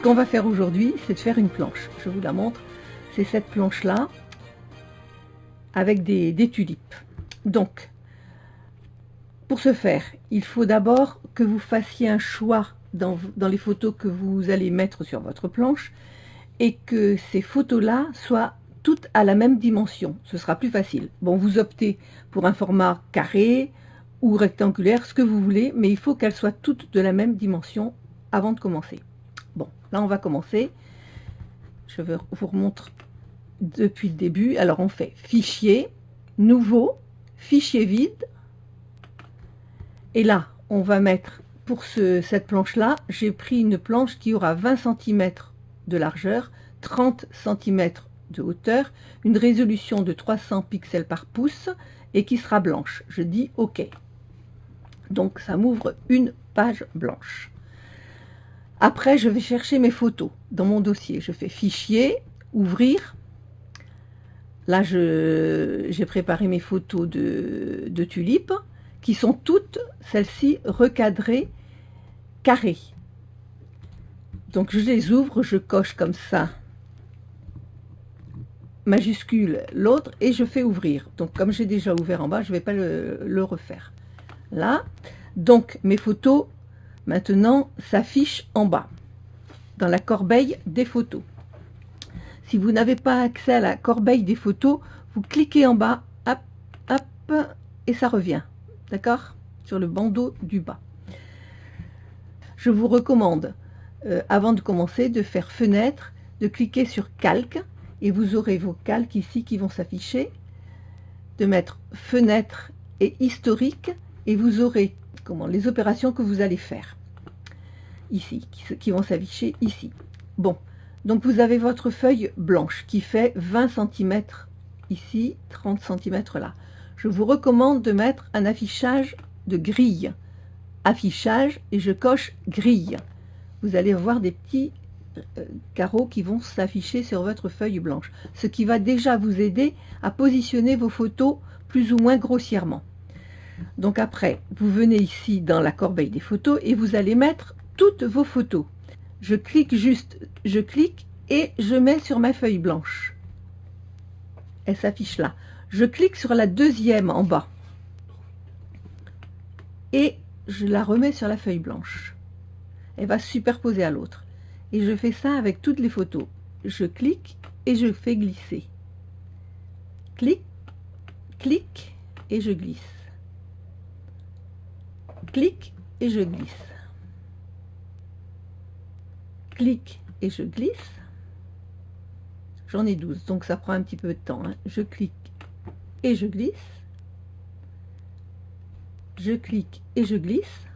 qu'on va faire aujourd'hui, c'est de faire une planche. Je vous la montre. C'est cette planche-là avec des tulipes. Donc, pour ce faire, il faut d'abord que vous fassiez un choix dans les photos que vous allez mettre sur votre planche et que ces photos-là soient toutes à la même dimension. Ce sera plus facile. Bon, vous optez pour un format carré ou rectangulaire, ce que vous voulez, mais il faut qu'elles soient toutes de la même dimension avant de commencer. Bon, là on va commencer. Je vous remontre depuis le début. Alors on fait fichier, nouveau, fichier vide. Et là, on va mettre, pour cette planche-là, j'ai pris une planche qui aura 20 cm de largeur, 30 cm de hauteur, une résolution de 300 pixels par pouce et qui sera blanche. Je dis OK. Donc ça m'ouvre une page blanche. Après, je vais chercher mes photos dans mon dossier. Je fais fichier, ouvrir. Là, j'ai préparé mes photos de tulipes qui sont toutes, celles-ci, recadrées, carrées. Donc je les ouvre, je coche comme ça, majuscule l'autre, et je fais ouvrir. Donc comme j'ai déjà ouvert en bas, je ne vais pas le refaire. Là, donc mes photos, maintenant, s'affichent en bas, dans la corbeille des photos. Si vous n'avez pas accès à la corbeille des photos, vous cliquez en bas, hop, hop, et ça revient. D'accord? Sur le bandeau du bas. Je vous recommande, avant de commencer, de faire fenêtre, de cliquer sur calque, et vous aurez vos calques ici qui vont s'afficher, de mettre fenêtre et historique, et vous aurez les opérations que vous allez faire ici, qui vont s'afficher ici. Bon, donc vous avez votre feuille blanche qui fait 20 cm ici, 30 cm là. Je vous recommande de mettre un affichage de grille. Affichage, et je coche grille. Vous allez voir des petits carreaux qui vont s'afficher sur votre feuille blanche, ce qui va déjà vous aider à positionner vos photos plus ou moins grossièrement. Donc après, vous venez ici dans la corbeille des photos et vous allez mettre toutes vos photos. Je clique et je mets sur ma feuille blanche. Elle s'affiche là. Je clique sur la deuxième en bas et je la remets sur la feuille blanche. Elle va se superposer à l'autre. Et je fais ça avec toutes les photos. Je clique et je fais glisser. Clic, clic et je glisse. Clic et je glisse. Clic et je glisse. J'en ai 12, donc ça prend un petit peu de temps. Hein. Je clique et je glisse. Je clique et je glisse.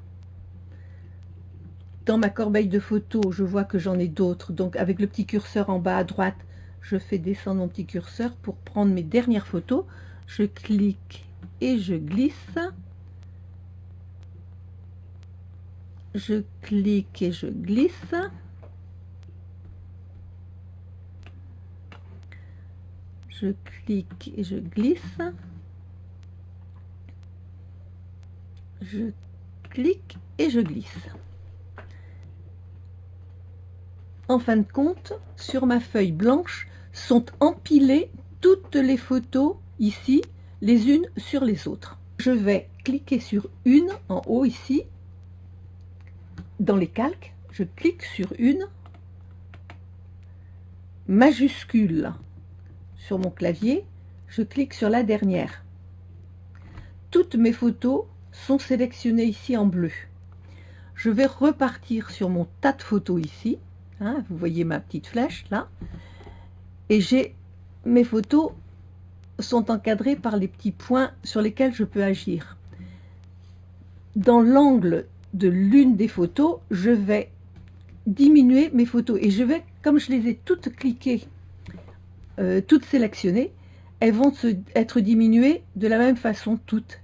Dans ma corbeille de photos, je vois que j'en ai d'autres. Donc avec le petit curseur en bas à droite, je fais descendre mon petit curseur pour prendre mes dernières photos. Je clique et je glisse. Je clique et je glisse. Je clique et je glisse. Je clique et je glisse. En fin de compte, sur ma feuille blanche sont empilées toutes les photos ici, les unes sur les autres. Je vais cliquer sur une en haut ici, dans les calques. Je clique sur une, majuscule sur mon clavier, je clique sur la dernière. Toutes mes photos sont sélectionnées ici en bleu. Je vais repartir sur mon tas de photos ici. Hein, vous voyez ma petite flèche là. Et mes photos sont encadrées par les petits points sur lesquels je peux agir. Dans l'angle de l'une des photos, je vais diminuer mes photos. Et je vais, comme je les ai toutes cliquées, toutes sélectionnées, elles vont être diminuées de la même façon toutes.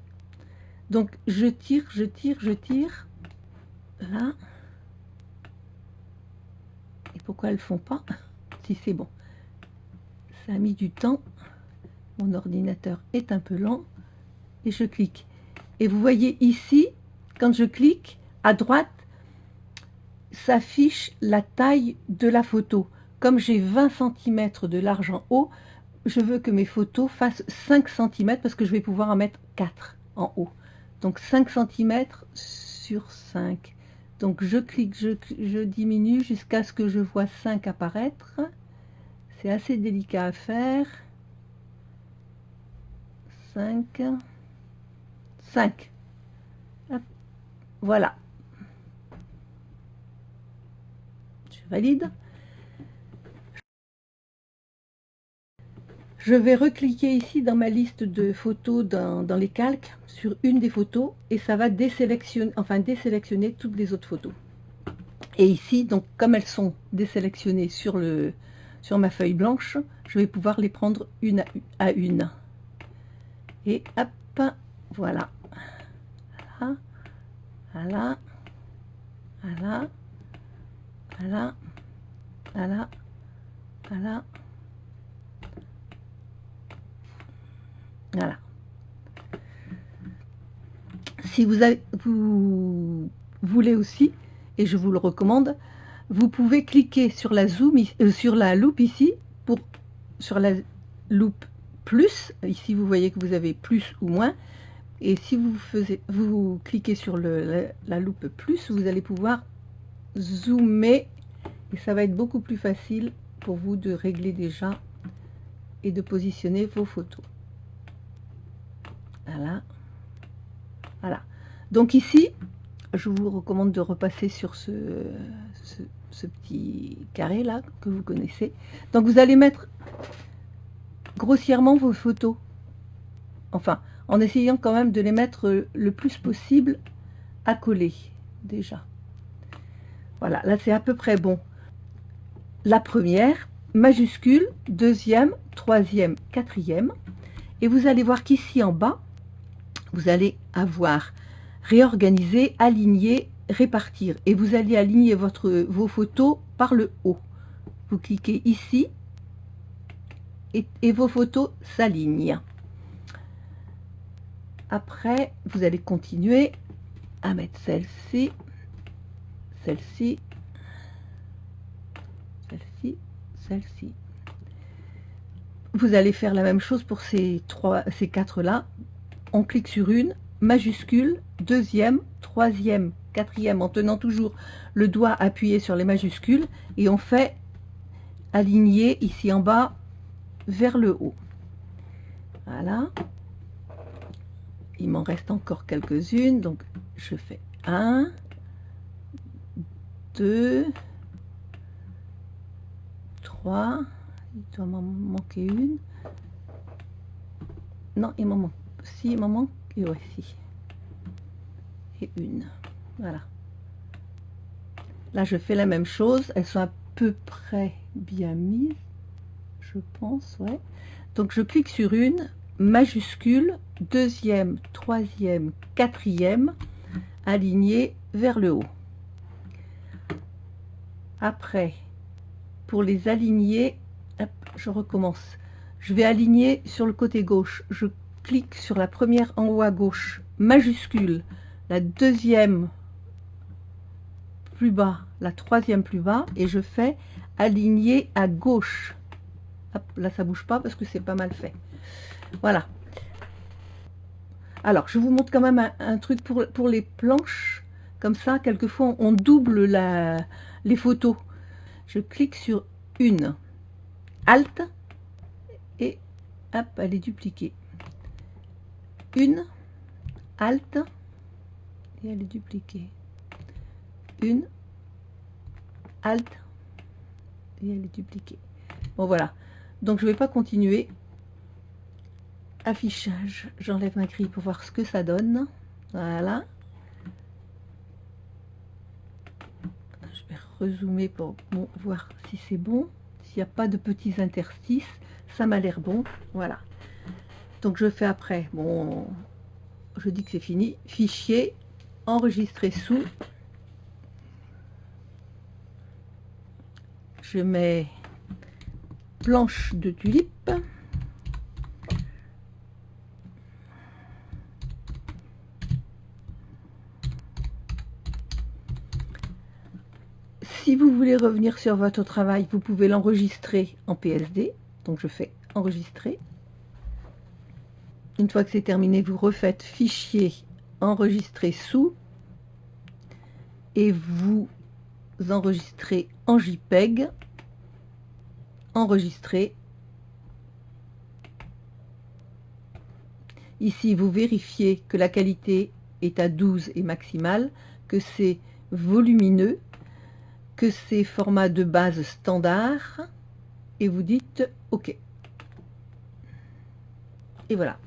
Donc je tire, je tire, je tire. Là. Et pourquoi elles ne font pas? Si c'est bon. Ça a mis du temps. Mon ordinateur est un peu lent. Et je clique. Et vous voyez ici, quand je clique, à droite, s'affiche la taille de la photo. Comme j'ai 20 cm de large en haut, je veux que mes photos fassent 5 cm parce que je vais pouvoir en mettre 4 en haut. Donc 5 cm sur 5. Donc je clique, je diminue jusqu'à ce que je vois 5 apparaître. C'est assez délicat à faire. 5. 5. Hop. Voilà. Je valide. Je vais recliquer ici dans ma liste de photos dans les calques sur une des photos et ça va désélectionner toutes les autres photos. Et ici, donc comme elles sont désélectionnées sur ma feuille blanche, je vais pouvoir les prendre une à une. Et hop, voilà. Voilà, voilà, voilà, voilà, voilà, voilà. Voilà. Si vous voulez aussi, et je vous le recommande, vous pouvez cliquer sur la loupe ici, sur la loupe plus. Ici, vous voyez que vous avez plus ou moins. Et si vous cliquez sur la loupe plus, vous allez pouvoir zoomer et ça va être beaucoup plus facile pour vous de régler déjà et de positionner vos photos. Voilà. Voilà. Donc ici, je vous recommande de repasser sur ce petit carré là que vous connaissez. Donc vous allez mettre grossièrement vos photos. Enfin, en essayant quand même de les mettre le plus possible à coller déjà. Voilà, là c'est à peu près bon. La première, majuscule, deuxième, troisième, quatrième. Et vous allez voir qu'ici en bas, vous allez avoir réorganiser, aligner, répartir. Et vous allez aligner vos photos par le haut. Vous cliquez ici et vos photos s'alignent. Après, vous allez continuer à mettre celle-ci, celle-ci, celle-ci, celle-ci. Vous allez faire la même chose pour ces quatre là. On clique sur une, majuscule, deuxième, troisième, quatrième, en tenant toujours le doigt appuyé sur les majuscules, et on fait aligner ici en bas vers le haut. Voilà. Il m'en reste encore quelques-unes, donc je fais 1, 2, 3, il doit m'en manquer une. Non, il m'en manque. Si, il m'en manque, et voici. Et une. Voilà. Là, je fais la même chose. Elles sont à peu près bien mises, je pense, ouais. Donc, je clique sur une, majuscule, deuxième, troisième, quatrième, aligné vers le haut. Après, pour les aligner, hop, je recommence. Je vais aligner sur le côté gauche. Je clique sur la première en haut à gauche, majuscule, la deuxième plus bas, la troisième plus bas, et je fais aligner à gauche. Hop, là, ça bouge pas parce que c'est pas mal fait. Voilà. Alors, je vous montre quand même un truc pour les planches. Comme ça, quelquefois, on double les photos. Je clique sur une, Alt, et hop, elle est dupliquée. Une, Alt, et elle est dupliquée. Une, Alt, et elle est dupliquée. Bon, voilà. Donc, je ne vais pas continuer. Affichage, j'enlève ma grille pour voir ce que ça donne. Voilà. Je vais rezoomer pour voir si c'est bon. S'il n'y a pas de petits interstices, ça m'a l'air bon. Voilà. Donc je fais après, bon, je dis que c'est fini. Fichier, enregistrer sous. Je mets planche de tulipe. Si vous voulez revenir sur votre travail, vous pouvez l'enregistrer en PSD. Donc je fais enregistrer. Une fois que c'est terminé, vous refaites fichier, enregistrer sous, et vous enregistrez en JPEG, enregistrer. Ici, vous vérifiez que la qualité est à 12 et maximale, que c'est volumineux, que c'est format de base standard, et vous dites OK. Et voilà.